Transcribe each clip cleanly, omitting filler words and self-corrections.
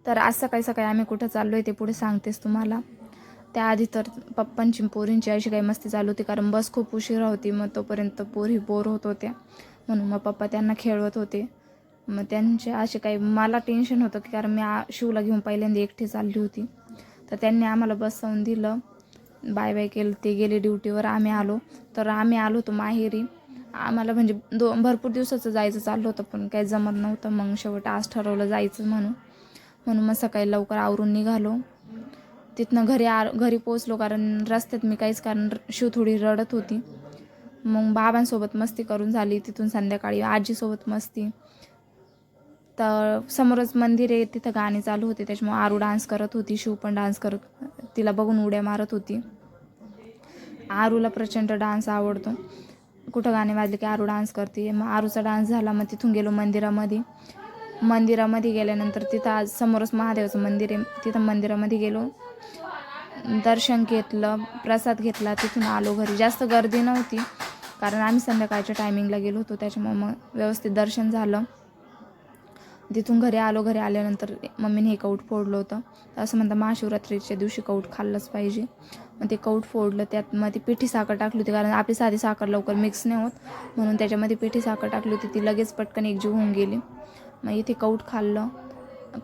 तर आज सकाळी सकाळी आम्ही कुठं चाललो आहे ते पुढे सांगतेस तुम्हाला. त्याआधी तर पप्पांची पोरींची अशी काही मस्ती चालू होती, कारण बस खूप उशिरा होती. मग तोपर्यंत पोरी बोर होत होत्या, म्हणून मग पप्पा त्यांना खेळवत होते. मग त्यांचे असे काही मला टेन्शन होतं, की कारण मी शिवला घेऊन पहिल्यांदा एकटी चालली होती. तर त्यांनी आम्हाला बसवून दिलं, बाय बाय केलं, ते गेले ड्युटीवर. आम्ही आलो होतो माहेरी. आम्हाला म्हणजे भरपूर दिवसाचं जायचं चाललं होतं, पण काही जमत नव्हतं. मग शेवट आज ठरवलं जायचं म्हणून मग सकाळी लवकर आवरून निघालो. तिथनं घरी पोचलो, कारण रस्त्यात मी काहीच, कारण शिव थोडी रडत होती. मग बाबांसोबत मस्ती करून झाली. तिथून संध्याकाळी आजीसोबत मस्ती. तर समोरच मंदिर आहे, तिथं गाणी चालू होते, त्याच्यामुळे आरू डान्स करत होती, शिव पण डान्स करत, तिला बघून उड्या मारत होती. आरूला प्रचंड डान्स आवडतो. कुठं गाणे वाजले की आरू डान्स करते. मग आरूचा डान्स झाला. मग तिथून गेलो मंदिरामध्ये गेल्यानंतर तिथं आज समोरच महादेवाचं मंदिर आहे, तिथं मंदिरामध्ये गेलो, दर्शन घेतलं, प्रसाद घेतला, तिथून आलो घरी. जास्त गर्दी नव्हती, कारण आम्ही संध्याकाळच्या टायमिंगला गेलो होतो, त्याच्यामुळे मग व्यवस्थित दर्शन झालं. तिथून घरी आल्यानंतर मम्मीने हे कौट फोडलं होतं. तर असं म्हणतात महाशिवरात्रीच्या दिवशी कौट खाल्लंच पाहिजे. मग ते कौट फोडलं, त्यात मग ती पिठी साखर टाकली होती, कारण आपली साधी साखर लवकर मिक्स नाही होत, म्हणून त्याच्यामध्ये पिठी साखर टाकली होती. ती लगेच पटकन एकजीव होऊन गेली. मग इथे कौट खाल्लं.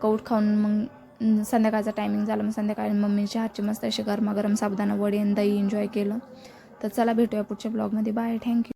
कौट खाऊन मग संध्याकाळचा टायमिंग झाला. मग संध्याकाळी मम्मीच्या हातचे मस्त असे गरमागरम साबुदाणा वडे आणि दही एन्जॉय केलं. तर चला भेटूया पुढच्या ब्लॉगमध्ये. Bye, thank you.